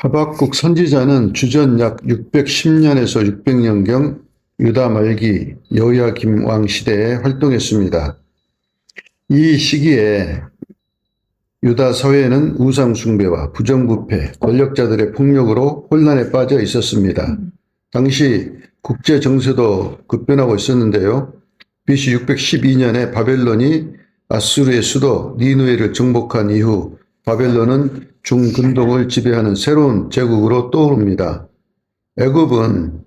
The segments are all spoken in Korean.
하박국 선지자는 주전 약 610년에서 600년경 유다 말기 여호야김 왕 시대에 활동했습니다. 이 시기에 유다 사회는 우상 숭배와 부정부패, 권력자들의 폭력으로 혼란에 빠져 있었습니다. 당시 국제 정세도 급변하고 있었는데요. BC 612년에 바벨론이 아수르의 수도 니누에를 정복한 이후 바벨론은 중근동을 지배하는 새로운 제국으로 떠오릅니다. 애굽은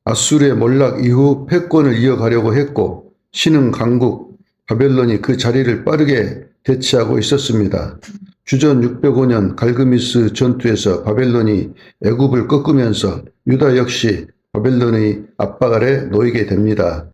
아수르의 몰락 이후 패권을 이어가려고 했고 신흥 강국 바벨론이 그 자리를 빠르게 대체하고 있었습니다. 주전 605년 갈그미스 전투에서 바벨론이 애굽을 꺾으면서 유다 역시 바벨론의 압박 아래 놓이게 됩니다.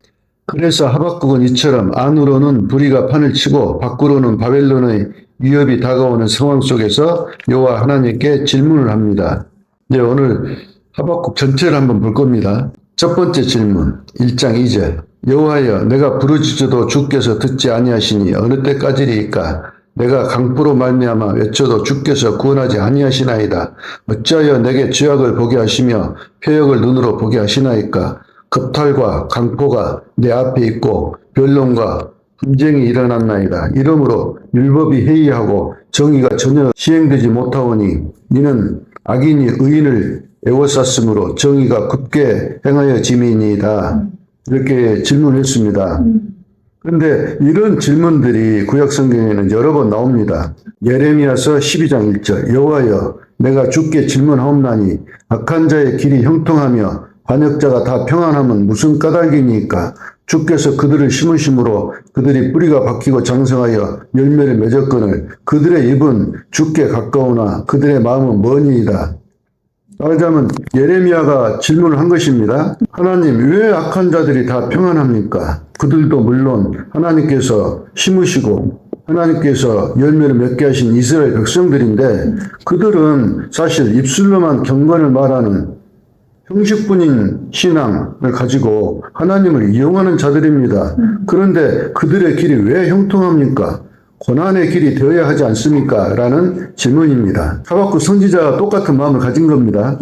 그래서 하박국은 이처럼 안으로는 불의가 판을 치고 밖으로는 바벨론의 위협이 다가오는 상황 속에서 여호와 하나님께 질문을 합니다. 이제 오늘 하박국 전체를 한번 볼 겁니다. 첫 번째 질문 1장 2절 여호와여 내가 부르짖어도 주께서 듣지 아니하시니 어느 때까지리이까 내가 강포로 말미암아 외쳐도 주께서 구원하지 아니하시나이다. 어찌하여 내게 죄악을 보게 하시며 표역을 눈으로 보게 하시나이까. 겁탈과 강포가 내 앞에 있고 변론과 분쟁이 일어났나이다. 이러므로 율법이 해이하고 정의가 전혀 시행되지 못하오니 이는 악인이 의인을 애워쌌으므로 정의가 굳게 행하여 짐이니이다. 이렇게 질문했습니다. 그런데 이런 질문들이 구약성경에는 여러 번 나옵니다. 예레미야서 12장 1절 여호와여 내가 주께 질문하옵나니 악한 자의 길이 형통하며 반역자가 다 평안함은 무슨 까닭이니까. 주께서 그들을 심으심으로 그들이 뿌리가 박히고 장성하여 열매를 맺었거늘 그들의 입은 주께 가까우나 그들의 마음은 머니이다. 말하자면 예레미야가 질문을 한 것입니다. 하나님 왜 악한 자들이 다 평안합니까? 그들도 물론 하나님께서 심으시고 하나님께서 열매를 맺게 하신 이스라엘 백성들인데 그들은 사실 입술로만 경건을 말하는 형식뿐인 신앙을 가지고 하나님을 이용하는 자들입니다. 그런데 그들의 길이 왜 형통합니까? 고난의 길이 되어야 하지 않습니까? 라는 질문입니다. 하박국 선지자가 똑같은 마음을 가진 겁니다.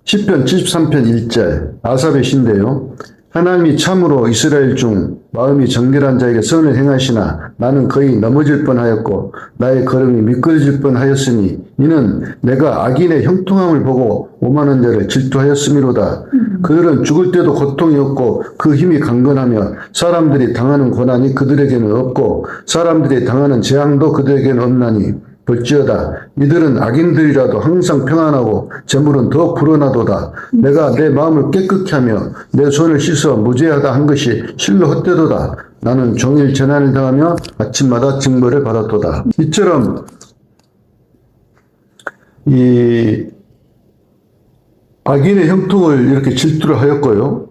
시편 73편 1절 아삽의 시인데요. 하나님이 참으로 이스라엘 중 마음이 정결한 자에게 선을 행하시나 나는 거의 넘어질 뻔하였고 나의 걸음이 미끄러질 뻔하였으니 이는 내가 악인의 형통함을 보고 오만한 자를 질투하였음이로다. 그들은 죽을 때도 고통이 없고 그 힘이 강건하며 사람들이 당하는 고난이 그들에게는 없고 사람들이 당하는 재앙도 그들에게는 없나니 볼지어다 이들은 악인들이라도 항상 평안하고 재물은 더 불어나도다. 내가 내 마음을 깨끗게 하며 내 손을 씻어 무죄하다 한 것이 실로 헛되도다. 나는 종일 재난을 당하며 아침마다 징벌을 받았도다. 이처럼 이 악인의 형통을 이렇게 질투를 하였고요.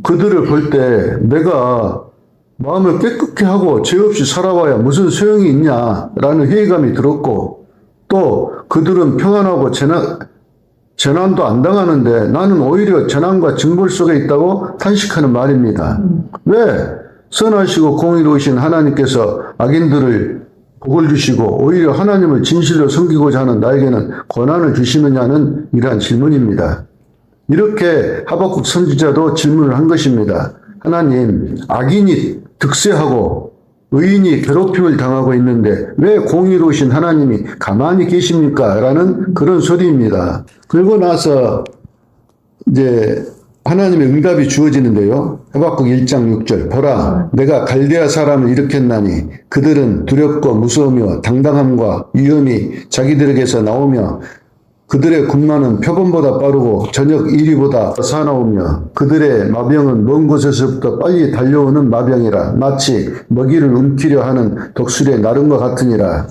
그들을 볼 때 내가 마음을 깨끗게 하고 죄 없이 살아와야 무슨 소용이 있냐라는 회의감이 들었고 또 그들은 평안하고 재난도 안 당하는데 나는 오히려 재난과 징벌 속에 있다고 탄식하는 말입니다. 왜 선하시고 공의로우신 하나님께서 악인들을 복을 주시고 오히려 하나님을 진실로 섬기고자 하는 나에게는 고난을 주시느냐는 이러한 질문입니다. 이렇게 하박국 선지자도 질문을 한 것입니다. 하나님, 악인이 득세하고 의인이 괴롭힘을 당하고 있는데 왜 공의로우신 하나님이 가만히 계십니까? 라는 그런 소리입니다. 그리고 나서 이제 하나님의 응답이 주어지는데요. 하박국 1장 6절 보라 내가 갈대아 사람을 일으켰나니 그들은 두렵고 무서우며 당당함과 위엄이 자기들에게서 나오며 그들의 군마는 표범보다 빠르고 저녁 이리보다 사나우며 그들의 마병은 먼 곳에서부터 빨리 달려오는 마병이라 마치 먹이를 움키려 하는 독수리의 나름과 같으니라.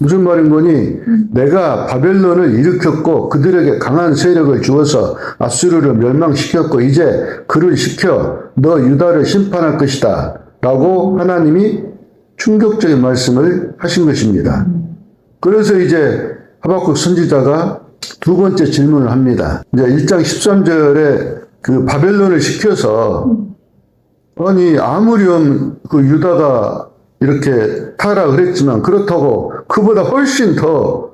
무슨 말인 거니? 내가 바벨론을 일으켰고 그들에게 강한 세력을 주어서 아수르를 멸망시켰고 이제 그를 시켜 너 유다를 심판할 것이다 라고 하나님이 충격적인 말씀을 하신 것입니다. 그래서 이제 하박국 선지자가 두 번째 질문을 합니다. 이제 1장 13절에 그 바벨론을 시켜서 아니 아무리 그 유다가 이렇게 타락을 했지만 그렇다고 그보다 훨씬 더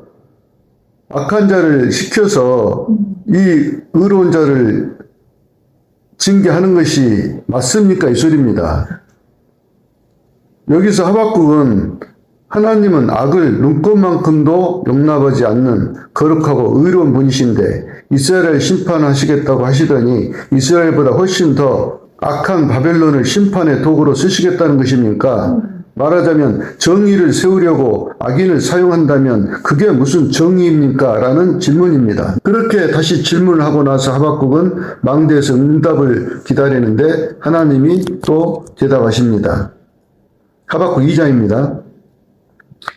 악한 자를 시켜서 이 의로운 자를 징계하는 것이 맞습니까? 이 소리입니다. 여기서 하박국은 하나님은 악을 눈꽃만큼도 용납하지 않는 거룩하고 의로운 분이신데 이스라엘을 심판하시겠다고 하시더니 이스라엘보다 훨씬 더 악한 바벨론을 심판의 도구로 쓰시겠다는 것입니까? 말하자면 정의를 세우려고 악인을 사용한다면 그게 무슨 정의입니까? 라는 질문입니다. 그렇게 다시 질문을 하고 나서 하박국은 망대에서 응답을 기다리는데 하나님이 또 대답하십니다. 하박국 2장입니다.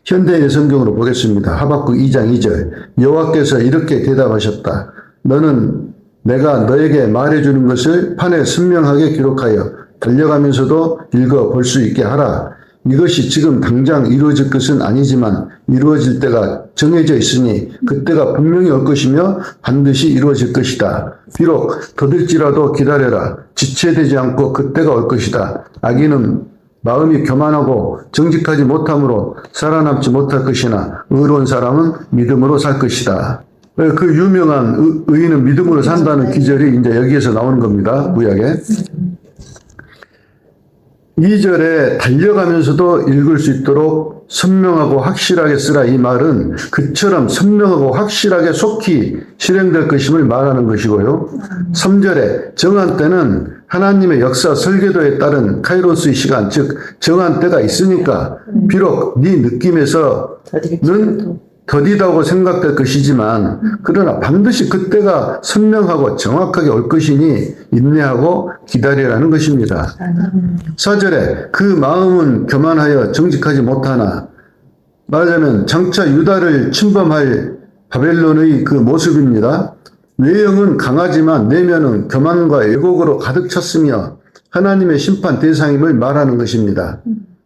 현대의 성경으로 보겠습니다. 하박국 2장 2절. 여호와께서 이렇게 대답하셨다. 너는 내가 너에게 말해주는 것을 판에 선명하게 기록하여 달려가면서도 읽어볼 수 있게 하라. 이것이 지금 당장 이루어질 것은 아니지만 이루어질 때가 정해져 있으니 그때가 분명히 올 것이며 반드시 이루어질 것이다. 비록 더딜지라도 기다려라. 지체되지 않고 그때가 올 것이다. 악인은 마음이 교만하고 정직하지 못함으로 살아남지 못할 것이나 의로운 사람은 믿음으로 살 것이다. 그 유명한 의인은 믿음으로 산다는 기절이 이제 여기에서 나오는 겁니다. 구약에. 2절에 달려가면서도 읽을 수 있도록 선명하고 확실하게 쓰라. 이 말은 그처럼 선명하고 확실하게 속히 실행될 것임을 말하는 것이고요. 3절에 정한 때는 하나님의 역사 설계도에 따른 카이로스의 시간, 즉 정한 때가 있으니까 비록 네 느낌에서는 더디다고 생각될 것이지만 그러나 반드시 그때가 선명하고 정확하게 올 것이니 인내하고 기다리라는 것입니다. 4절에 그 마음은 교만하여 정직하지 못하나 말하자면 장차 유다를 침범할 바벨론의 그 모습입니다. 외형은 강하지만 내면은 교만과 애곡으로 가득 찼으며 하나님의 심판 대상임을 말하는 것입니다.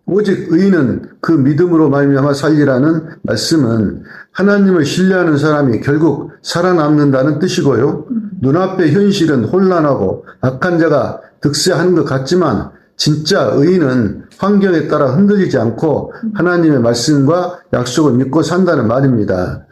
오직 의인은 그 믿음으로 말미암아 살리라는 말씀은 하나님을 신뢰하는 사람이 결국 살아남는다는 뜻이고요. 눈앞의 현실은 혼란하고 악한 자가 득세하는 것 같지만 진짜 의인은 환경에 따라 흔들리지 않고 하나님의 말씀과 약속을 믿고 산다는 말입니다.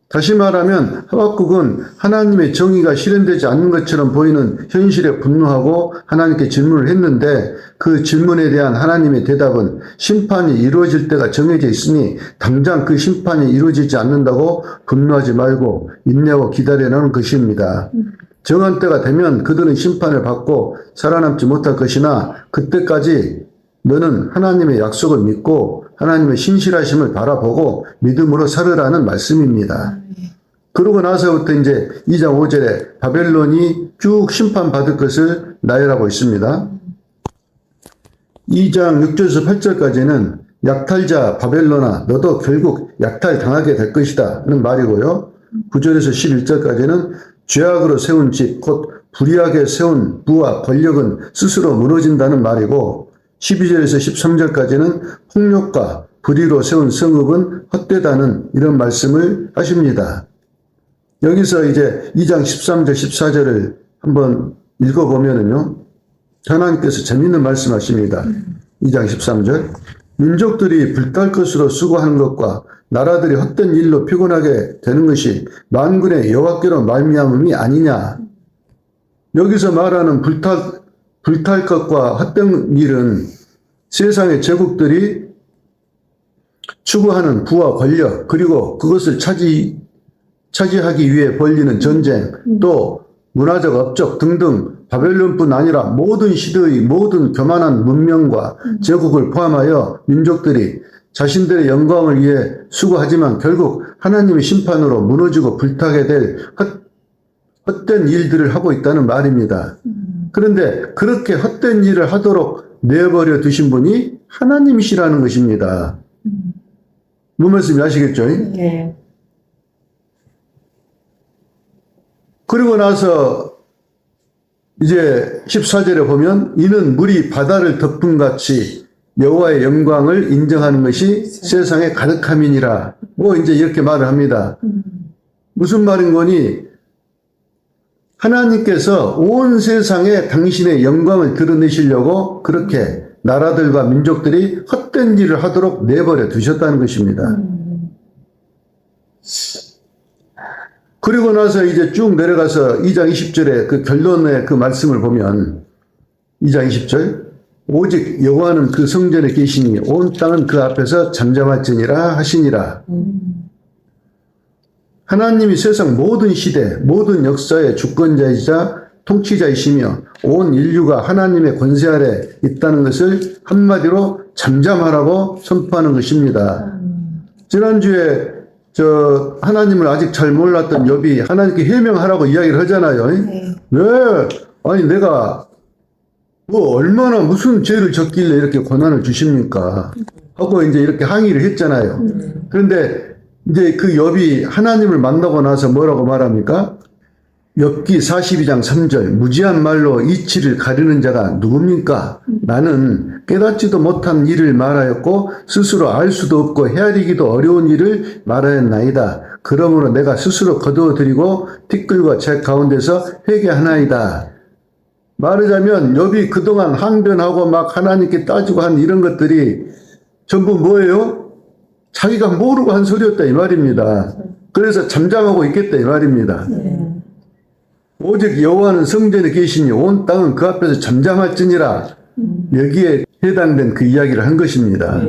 다시 말하면 하박국은 하나님의 정의가 실현되지 않는 것처럼 보이는 현실에 분노하고 하나님께 질문을 했는데 그 질문에 대한 하나님의 대답은 심판이 이루어질 때가 정해져 있으니 당장 그 심판이 이루어지지 않는다고 분노하지 말고 인내하고 기다리라는 것입니다. 정한 때가 되면 그들은 심판을 받고 살아남지 못할 것이나 그때까지 너는 하나님의 약속을 믿고 하나님의 신실하심을 바라보고 믿음으로 살으라는 말씀입니다. 그러고 나서부터 이제 2장 5절에 바벨론이 쭉 심판받을 것을 나열하고 있습니다. 2장 6절에서 8절까지는 약탈자 바벨론아 너도 결국 약탈당하게 될 것이다 는 말이고요. 9절에서 11절까지는 죄악으로 세운 집 곧 불의하게 세운 부와 권력은 스스로 무너진다는 말이고 12절에서 13절까지는 폭력과 불의로 세운 성읍은 헛되다는 이런 말씀을 하십니다. 여기서 이제 2장 13절 14절을 한번 읽어보면은요. 하나님께서 재미있는 말씀하십니다. 2장 13절 민족들이 불탈 것으로 수고하는 것과 나라들이 헛된 일로 피곤하게 되는 것이 만군의 여호와께로 말미암음이 아니냐. 여기서 말하는 불탈 것과 헛된 일은 세상의 제국들이 추구하는 부와 권력 그리고 그것을 차지하기 위해 벌리는 전쟁 또 문화적 업적 등등 바벨론뿐 아니라 모든 시대의 모든 교만한 문명과 제국을 포함하여 민족들이 자신들의 영광을 위해 수고하지만 결국 하나님의 심판으로 무너지고 불타게 될 헛된 일들을 하고 있다는 말입니다. 그런데 그렇게 헛된 일을 하도록 내버려 두신 분이 하나님이시라는 것입니다. 무슨 말씀이 아시겠죠? 네. 그리고 나서 이제 14절에 보면 이는 물이 바다를 덮음같이 여호와의 영광을 인정하는 것이 세상에 가득함이니라. 뭐 이제 이렇게 말을 합니다. 무슨 말인 거니? 하나님께서 온 세상에 당신의 영광을 드러내시려고 그렇게 나라들과 민족들이 헛된 일을 하도록 내버려 두셨다는 것입니다. 그리고 나서 이제 쭉 내려가서 2장 20절에 그 결론의 그 말씀을 보면 2장 20절 오직 여호와는 그 성전에 계시니 온 땅은 그 앞에서 잠잠할지니라 하시니라. 하나님이 세상 모든 시대 모든 역사의 주권자이자 통치자이시며 온 인류가 하나님의 권세 아래 있다는 것을 한마디로 잠잠하라고 선포하는 것입니다. 지난주에 하나님을 아직 잘 몰랐던 욥이 하나님께 해명하라고 이야기를 하잖아요. 네. 왜? 아니 내가 얼마나 무슨 죄를 졌길래 이렇게 고난을 주십니까? 하고 이제 이렇게 항의를 했잖아요. 그런데 이제 그 욥이 하나님을 만나고 나서 뭐라고 말합니까? 욥기 42장 3절 무지한 말로 이치를 가리는 자가 누굽니까? 나는 깨닫지도 못한 일을 말하였고 스스로 알 수도 없고 헤아리기도 어려운 일을 말하였나이다. 그러므로 내가 스스로 거두어드리고 티끌과 제 가운데서 회개하나이다. 말하자면 욥이 그동안 항변하고 막 하나님께 따지고 한 이런 것들이 전부 뭐예요? 자기가 모르고 한 소리였다 이 말입니다. 그래서 잠잠하고 있겠다 이 말입니다. 오직 여호와는 성전에 계시니 온 땅은 그 앞에서 잠잠할지니라. 여기에 해당된 그 이야기를 한 것입니다.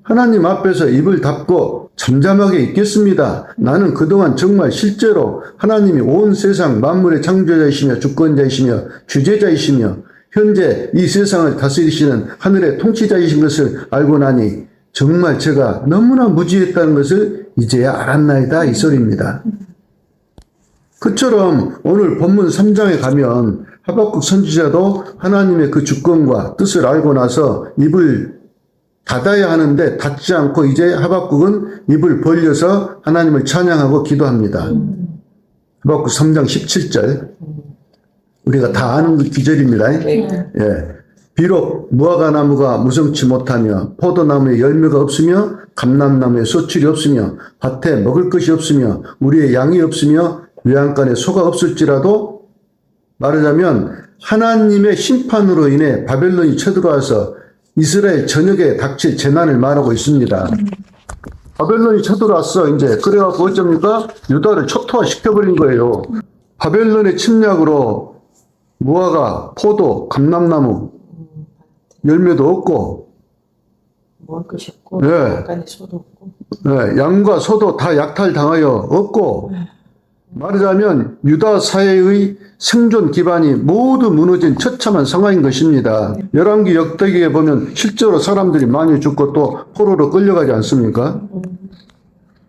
하나님 앞에서 입을 닫고 잠잠하게 있겠습니다. 나는 그동안 정말 실제로 하나님이 온 세상 만물의 창조자이시며 주권자이시며 주재자이시며 현재 이 세상을 다스리시는 하늘의 통치자이신 것을 알고 나니 정말 제가 너무나 무지했다는 것을 이제야 알았나이다 이 소리입니다. 그처럼 오늘 본문 3장에 가면 하박국 선지자도 하나님의 그 주권과 뜻을 알고 나서 입을 닫아야 하는데 닫지 않고 이제 하박국은 입을 벌려서 하나님을 찬양하고 기도합니다. 하박국 3장 17절 우리가 다 아는 그 기절입니다. 예. 비록 무화과 나무가 무성치 못하며 포도나무에 열매가 없으며 감람나무에 소출이 없으며 밭에 먹을 것이 없으며 우리의 양이 없으며 외양간에 소가 없을지라도 말하자면 하나님의 심판으로 인해 바벨론이 쳐들어와서 이스라엘 전역에 닥칠 재난을 말하고 있습니다. 바벨론이 쳐들어왔어 이제 그래갖고 어쩝니까? 유다를 초토화시켜버린 거예요. 바벨론의 침략으로 무화과, 포도, 감람나무 열매도 없고 먹을 것이 없고 네. 약간의 소도 없고 네, 양과 소도 다 약탈당하여 없고 말하자면 유다 사회의 생존 기반이 모두 무너진 처참한 상황인 것입니다. 열왕기 역대기에 보면 실제로 사람들이 많이 죽고 또 포로로 끌려가지 않습니까?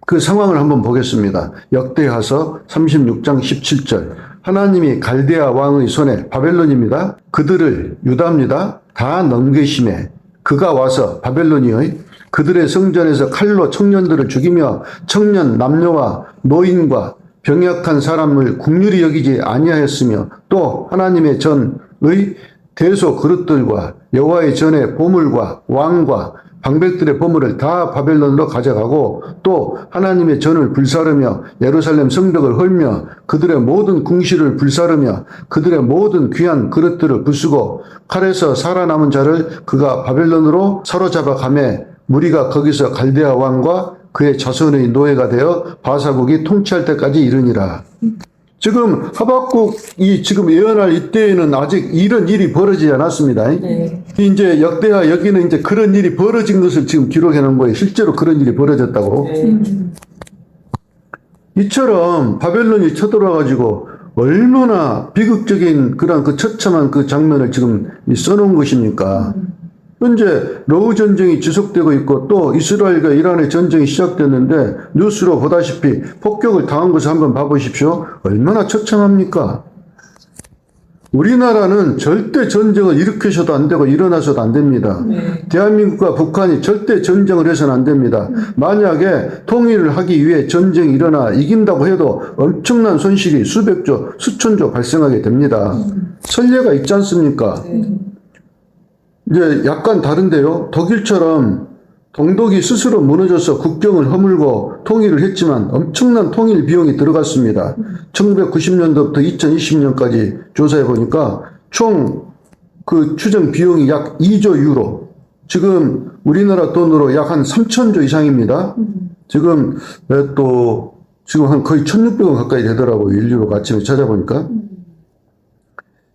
그 상황을 한번 보겠습니다. 역대하서 36장 17절 하나님이 갈대아 왕의 손에 바벨론입니다. 그들을 유다입니다. 다 넘기심에 그가 와서 바벨론이의 그들의 성전에서 칼로 청년들을 죽이며 청년 남녀와 노인과 병약한 사람을 국률이 여기지 아니하였으며 또 하나님의 전의 대소 그릇들과 여호와의 전의 보물과 왕과 방백들의 보물을 다 바벨론으로 가져가고 또 하나님의 전을 불사르며 예루살렘 성벽을 헐며 그들의 모든 궁실을 불사르며 그들의 모든 귀한 그릇들을 부수고 칼에서 살아남은 자를 그가 바벨론으로 사로잡아 가매 무리가 거기서 갈대아 왕과 그의 자손의 노예가 되어 바사국이 통치할 때까지 이르니라. 지금 하박국이 지금 예언할 이때에는 아직 이런 일이 벌어지지 않았습니다. 네. 이제 역대하 여기는 이제 그런 일이 벌어진 것을 지금 기록해 놓은 거예요. 실제로 그런 일이 벌어졌다고. 이처럼 바벨론이 쳐들어와가지고 얼마나 비극적인 그런 그 처참한 그 장면을 지금 써놓은 것입니까? 현재 러우 전쟁이 지속되고 있고 또 이스라엘과 이란의 전쟁이 시작됐는데 뉴스로 보다시피 폭격을 당한 것을 한번 봐보십시오. 얼마나 처참합니까? 우리나라는 절대 전쟁을 일으켜서도 안 되고 일어나서도 안 됩니다. 대한민국과 북한이 절대 전쟁을 해서는 안 됩니다. 만약에 통일을 하기 위해 전쟁이 일어나 이긴다고 해도 엄청난 손실이 수백조, 수천조 발생하게 됩니다. 선례가 있지 않습니까? 이제 약간 다른데요. 독일처럼 동독이 스스로 무너져서 국경을 허물고 통일을 했지만 엄청난 통일 비용이 들어갔습니다. 1990년도부터 2020년까지 조사해 보니까 총 그 추정 비용이 약 2조 유로. 지금 우리나라 돈으로 약 한 3천조 이상입니다. 지금 또 지금 한 거의 1600원 가까이 되더라고요. 인류로 아침에 찾아보니까.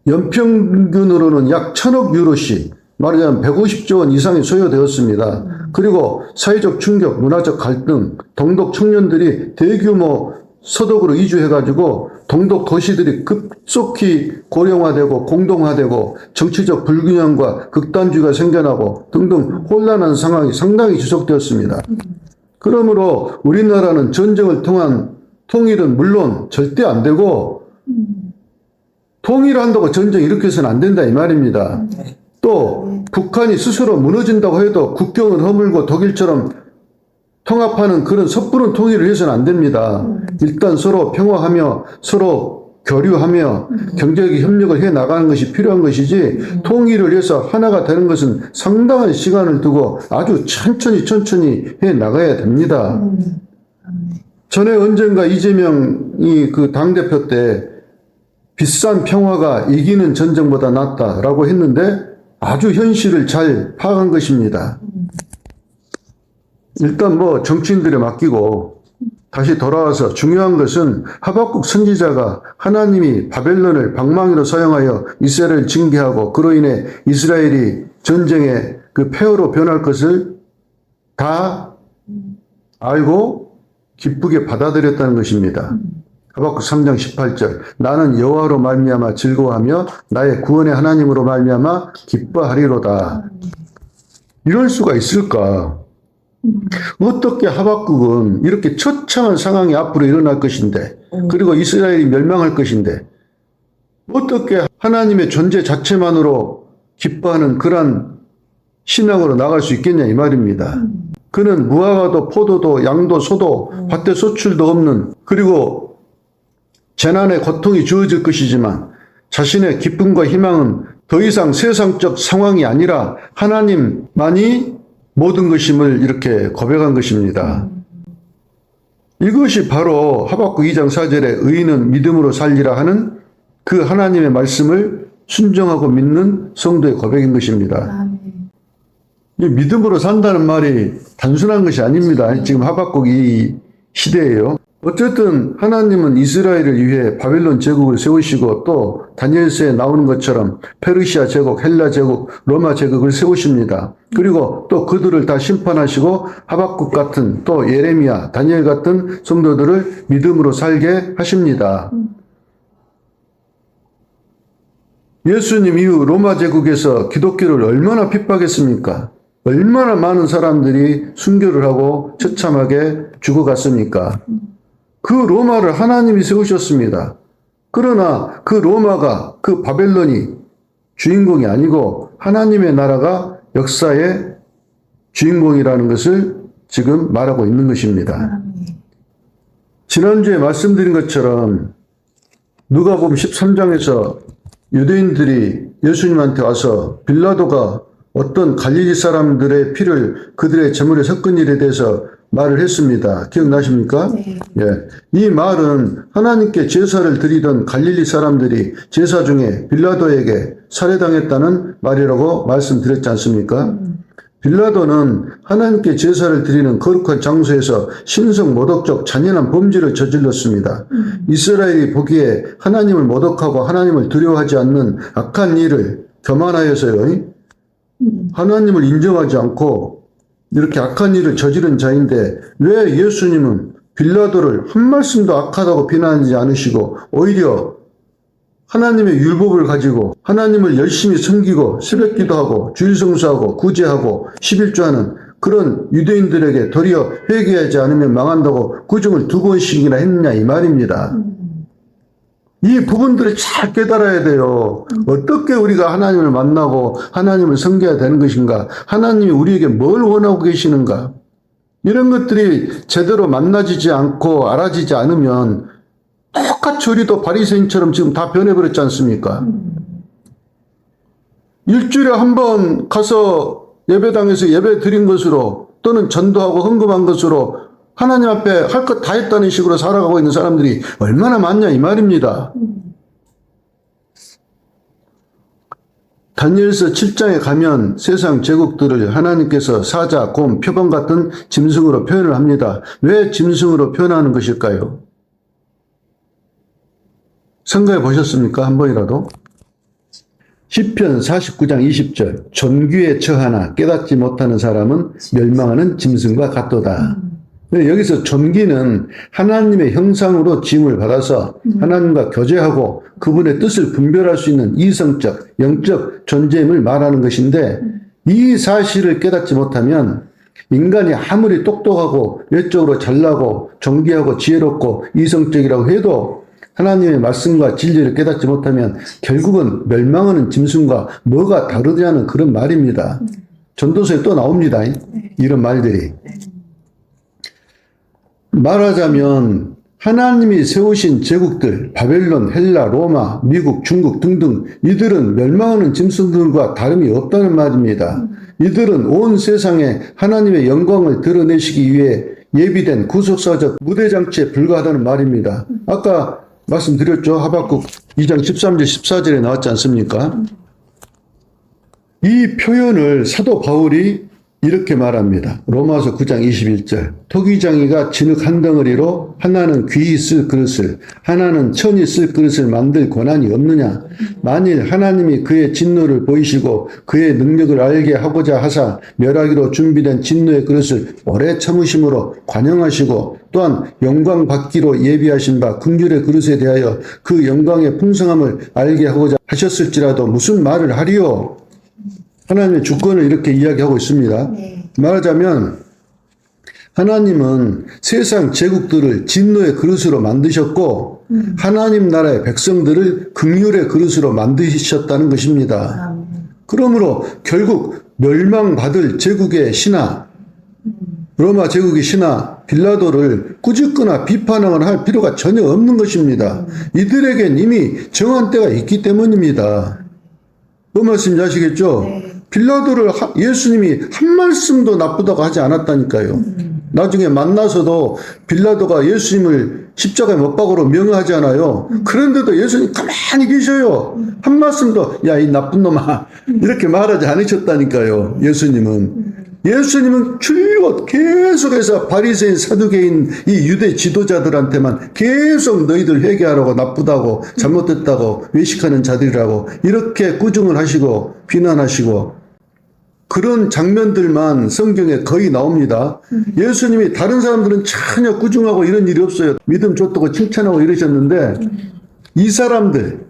연평균으로는 약 1000억 유로씩, 말하자면 150조 원 이상이 소요되었습니다. 그리고 사회적 충격, 문화적 갈등, 동독 청년들이 대규모 서독으로 이주해가지고 동독 도시들이 급속히 고령화되고 공동화되고 정치적 불균형과 극단주의가 생겨나고 등등 혼란한 상황이 상당히 지속되었습니다. 그러므로 우리나라는 전쟁을 통한 통일은 물론 절대 안 되고 통일을 한다고 전쟁 일으켜서는 안 된다 이 말입니다. 또 북한이 스스로 무너진다고 해도 국경을 허물고 독일처럼 통합하는 그런 섣부른 통일을 해서는 안 됩니다. 일단 서로 평화하며 서로 교류하며 경제적 협력을 해 나가는 것이 필요한 것이지 통일을 해서 하나가 되는 것은 상당한 시간을 두고 아주 천천히 해 나가야 됩니다. 전에 언젠가 이재명이 그 당대표 때 비싼 평화가 이기는 전쟁보다 낫다라고 했는데 아주 현실을 잘 파악한 것입니다. 일단 뭐 정치인들에 맡기고 다시 돌아와서 중요한 것은 하박국 선지자가 하나님이 바벨론을 방망이로 사용하여 이스라엘을 징계하고 그로 인해 이스라엘이 전쟁의 그 폐허로 변할 것을 다 알고 기쁘게 받아들였다는 것입니다. 하박국 3장 18절 나는 여호와로 말미암아 즐거워하며 나의 구원의 하나님으로 말미암아 기뻐하리로다. 이럴 수가 있을까? 어떻게 하박국은 이렇게 처참한 상황이 앞으로 일어날 것인데 그리고 이스라엘이 멸망할 것인데 어떻게 하나님의 존재 자체만으로 기뻐하는 그러한 신앙으로 나갈 수 있겠냐 이 말입니다. 그는 무화과도 포도도 양도 소도 밭에 소출도 없는 그리고 재난의 고통이 주어질 것이지만 자신의 기쁨과 희망은 더 이상 세상적 상황이 아니라 하나님만이 모든 것임을 이렇게 고백한 것입니다. 이것이 바로 하박국 2장 4절에 의인은 믿음으로 살리라 하는 그 하나님의 말씀을 순종하고 믿는 성도의 고백인 것입니다. 이 믿음으로 산다는 말이 단순한 것이 아닙니다. 지금 하박국 이 시대예요. 어쨌든 하나님은 이스라엘을 위해 바벨론 제국을 세우시고 또 다니엘서에 나오는 것처럼 페르시아 제국, 헬라 제국, 로마 제국을 세우십니다. 그리고 또 그들을 다 심판하시고 하박국 같은 또 예레미야, 다니엘 같은 성도들을 믿음으로 살게 하십니다. 예수님 이후 로마 제국에서 기독교를 얼마나 핍박했습니까? 얼마나 많은 사람들이 순교를 하고 처참하게 죽어갔습니까? 그 로마를 하나님이 세우셨습니다. 그러나 그 로마가 그 바벨론이 주인공이 아니고 하나님의 나라가 역사의 주인공이라는 것을 지금 말하고 있는 것입니다. 지난주에 말씀드린 것처럼 누가복음 13장에서 유대인들이 예수님한테 와서 빌라도가 어떤 갈릴리 사람들의 피를 그들의 제물에 섞은 일에 대해서 말을 했습니다. 기억나십니까? 네. 예. 이 말은 하나님께 제사를 드리던 갈릴리 사람들이 제사 중에 빌라도에게 살해당했다는 말이라고 말씀드렸지 않습니까? 빌라도는 하나님께 제사를 드리는 거룩한 장소에서 신성 모독적 잔인한 범죄를 저질렀습니다. 이스라엘이 보기에 하나님을 모독하고 하나님을 두려워하지 않는 악한 일을 교만하여서요. 하나님을 인정하지 않고 이렇게 악한 일을 저지른 자인데 왜 예수님은 빌라도를 한 말씀도 악하다고 비난하지 않으시고 오히려 하나님의 율법을 가지고 하나님을 열심히 섬기고 새벽 기도하고 주일 성수하고 구제하고 11조하는 그런 유대인들에게 도리어 회개하지 않으면 망한다고 구정을 2번씩이나 했느냐 이 말입니다. 이 부분들을 잘 깨달아야 돼요. 어떻게 우리가 하나님을 만나고 하나님을 섬겨야 되는 것인가? 하나님이 우리에게 뭘 원하고 계시는가? 이런 것들이 제대로 만나지지 않고 알아지지 않으면 똑같이 우리도 바리새인처럼 지금 다 변해버렸지 않습니까? 일주일에 한 번 가서 예배당에서 예배 드린 것으로 또는 전도하고 헌금한 것으로 하나님 앞에 할 것 다 했다는 식으로 살아가고 있는 사람들이 얼마나 많냐 이 말입니다. 다니엘서 7장에 가면 세상 제국들을 하나님께서 사자, 곰, 표범 같은 짐승으로 표현을 합니다. 왜 짐승으로 표현하는 것일까요? 생각해 보셨습니까? 한 번이라도? 시편 49장 20절 존귀에 처하나 깨닫지 못하는 사람은 멸망하는 짐승과 같도다. 여기서 존귀는 하나님의 형상으로 지음을 받아서 하나님과 교제하고 그분의 뜻을 분별할 수 있는 이성적, 영적 존재임을 말하는 것인데 이 사실을 깨닫지 못하면 인간이 아무리 똑똑하고 외적으로 잘나고 존귀하고 지혜롭고 이성적이라고 해도 하나님의 말씀과 진리를 깨닫지 못하면 결국은 멸망하는 짐승과 뭐가 다르냐는 그런 말입니다. 전도서에 또 나옵니다. 이런 말들이. 말하자면 하나님이 세우신 제국들, 바벨론, 헬라, 로마, 미국, 중국 등등 이들은 멸망하는 짐승들과 다름이 없다는 말입니다. 이들은 온 세상에 하나님의 영광을 드러내시기 위해 예비된 구속사적 무대장치에 불과하다는 말입니다. 아까 말씀드렸죠. 하박국 2장 13절 14절에 나왔지 않습니까? 이 표현을 사도 바울이 이렇게 말합니다. 로마서 9장 21절 토기장이가 진흙 한 덩어리로 하나는 귀히 쓸 그릇을 하나는 천이 쓸 그릇을 만들 권한이 없느냐. 만일 하나님이 그의 진노를 보이시고 그의 능력을 알게 하고자 하사 멸하기로 준비된 진노의 그릇을 오래 참으심으로 관용하시고 또한 영광 받기로 예비하신 바 긍휼의 그릇에 대하여 그 영광의 풍성함을 알게 하고자 하셨을지라도 무슨 말을 하리요. 하나님의 주권을 이렇게 이야기하고 있습니다. 말하자면 하나님은 세상 제국들을 진노의 그릇으로 만드셨고 하나님 나라의 백성들을 긍휼의 그릇으로 만드셨다는 것입니다. 그러므로 결국 멸망받을 제국의 신하, 로마 제국의 신하 빌라도를 꾸짖거나 비판을 할 필요가 전혀 없는 것입니다. 이들에겐 이미 정한 때가 있기 때문입니다. 그 말씀인지 아시겠죠? 빌라도를 예수님이 한 말씀도 나쁘다고 하지 않았다니까요. 나중에 만나서도 빌라도가 예수님을 십자가에 못 박으러 명하잖아요. 그런데도 예수님 가만히 계셔요. 한 말씀도 야, 이 나쁜 놈아 이렇게 말하지 않으셨다니까요. 예수님은 줄곧 계속해서 바리새인 사두개인 이 유대 지도자들한테만 계속 너희들 회개하라고 나쁘다고 잘못됐다고 외식하는 자들이라고 이렇게 꾸중을 하시고 비난하시고 그런 장면들만 성경에 거의 나옵니다. 예수님이 다른 사람들은 전혀 꾸중하고 이런 일이 없어요. 믿음 좋다고 칭찬하고 이러셨는데 이 사람들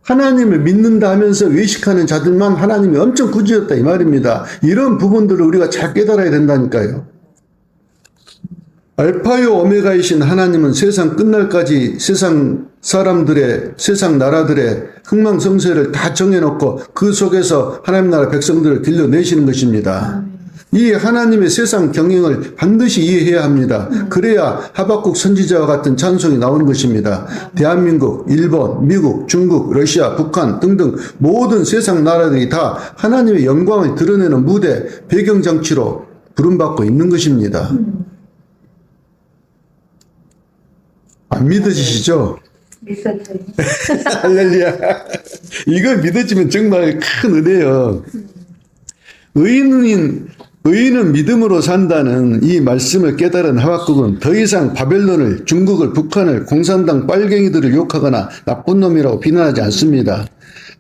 하나님을 믿는다 하면서 외식하는 자들만 하나님이 엄청 꾸짖었다 이 말입니다. 이런 부분들을 우리가 잘 깨달아야 된다니까요. 알파요 오메가이신 하나님은 세상 끝날까지 세상 사람들의 세상 나라들의 흥망성쇠를 다 정해놓고 그 속에서 하나님 나라 백성들을 길러내시는 것입니다. 이 하나님의 세상 경영을 반드시 이해해야 합니다. 그래야 하박국 선지자와 같은 찬송이 나오는 것입니다. 대한민국, 일본, 미국, 중국, 러시아, 북한 등등 모든 세상 나라들이 다 하나님의 영광을 드러내는 무대, 배경장치로 부름받고 있는 것입니다. 안 믿어지시죠? 할렐루야. 이걸 믿어지면 정말 큰 은혜예요. 의인은 믿음으로 산다는 이 말씀을 깨달은 하박국은 더 이상 바벨론을, 중국을, 북한을, 공산당 빨갱이들을 욕하거나 나쁜 놈이라고 비난하지 않습니다.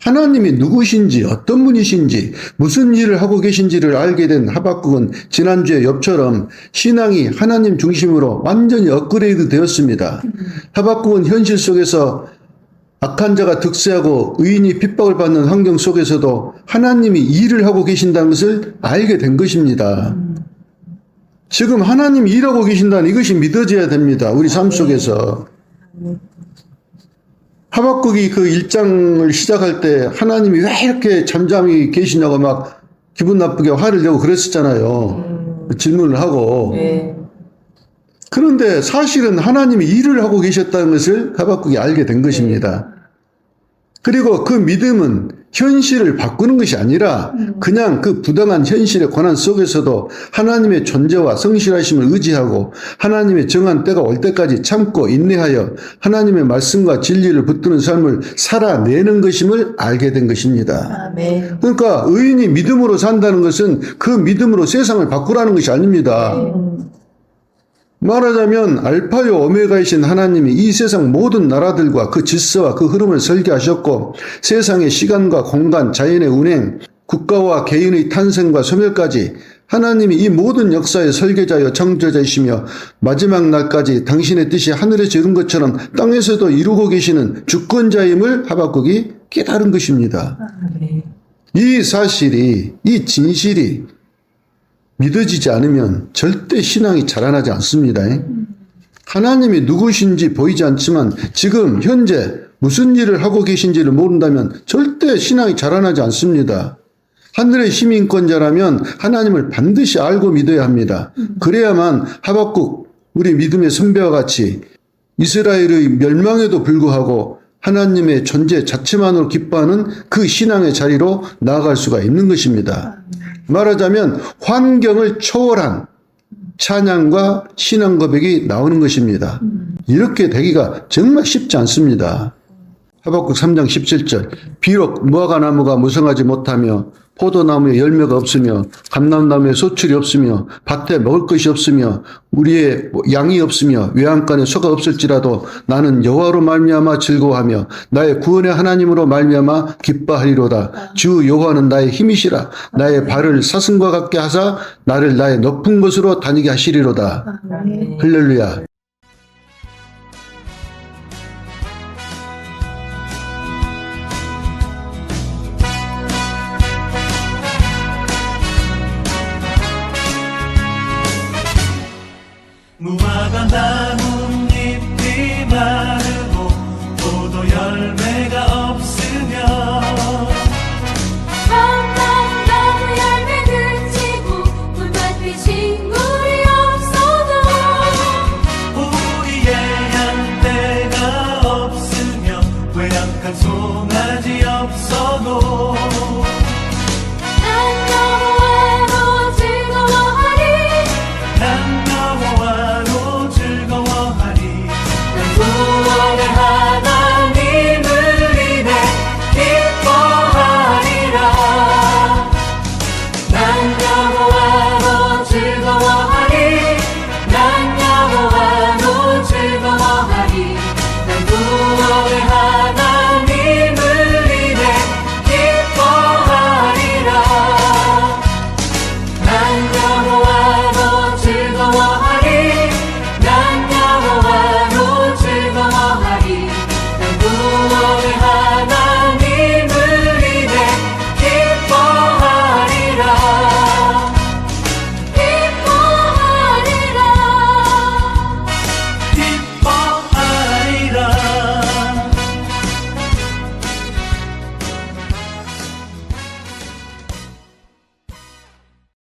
하나님이 누구신지, 어떤 분이신지, 무슨 일을 하고 계신지를 알게 된 하박국은 지난주에 욥처럼 신앙이 하나님 중심으로 완전히 업그레이드 되었습니다. 하박국은 현실 속에서 악한 자가 득세하고 의인이 핍박을 받는 환경 속에서도 하나님이 일을 하고 계신다는 것을 알게 된 것입니다. 지금 하나님이 일하고 계신다는 이것이 믿어져야 됩니다. 우리 삶 속에서. 하박국이 그 1장을 시작할 때 하나님이 왜 이렇게 잠잠히 계시냐고 막 기분 나쁘게 화를 내고 그랬었잖아요. 질문을 하고. 그런데 사실은 하나님이 일을 하고 계셨다는 것을 하박국이 알게 된 것입니다. 그리고 그 믿음은 현실을 바꾸는 것이 아니라 그냥 그 부당한 현실의 고난 속에서도 하나님의 존재와 성실하심을 의지하고 하나님의 정한 때가 올 때까지 참고 인내하여 하나님의 말씀과 진리를 붙드는 삶을 살아내는 것임을 알게 된 것입니다. 아멘. 그러니까 의인이 믿음으로 산다는 것은 그 믿음으로 세상을 바꾸라는 것이 아닙니다. 말하자면 알파요 오메가이신 하나님이 이 세상 모든 나라들과 그 질서와 그 흐름을 설계하셨고 세상의 시간과 공간, 자연의 운행, 국가와 개인의 탄생과 소멸까지 하나님이 이 모든 역사의 설계자여 창조자이시며 마지막 날까지 당신의 뜻이 하늘에서 이룬 것처럼 땅에서도 이루고 계시는 주권자임을 하박국이 깨달은 것입니다. 아멘. 이 사실이, 이 진실이 믿어지지 않으면 절대 신앙이 자라나지 않습니다. 하나님이 누구신지 보이지 않지만 지금 현재 무슨 일을 하고 계신지를 모른다면 절대 신앙이 자라나지 않습니다. 하늘의 시민권자라면 하나님을 반드시 알고 믿어야 합니다. 그래야만 하박국 우리 믿음의 선배와 같이 이스라엘의 멸망에도 불구하고 하나님의 존재 자체만으로 기뻐하는 그 신앙의 자리로 나아갈 수가 있는 것입니다. 말하자면 환경을 초월한 찬양과 신앙 고백이 나오는 것입니다. 이렇게 되기가 정말 쉽지 않습니다. 하박국 3장 17절 비록 무화과 나무가 무성하지 못하며 포도나무에 열매가 없으며 감람나무에 소출이 없으며 밭에 먹을 것이 없으며 우리의 양이 없으며 외양간에 소가 없을지라도 나는 여호와로 말미암아 즐거워하며 나의 구원의 하나님으로 말미암아 기뻐하리로다. 주 여호와는 나의 힘이시라. 나의 발을 사슴과 같게 하사 나를 나의 높은 곳으로 다니게 하시리로다. 아멘. 할렐루야.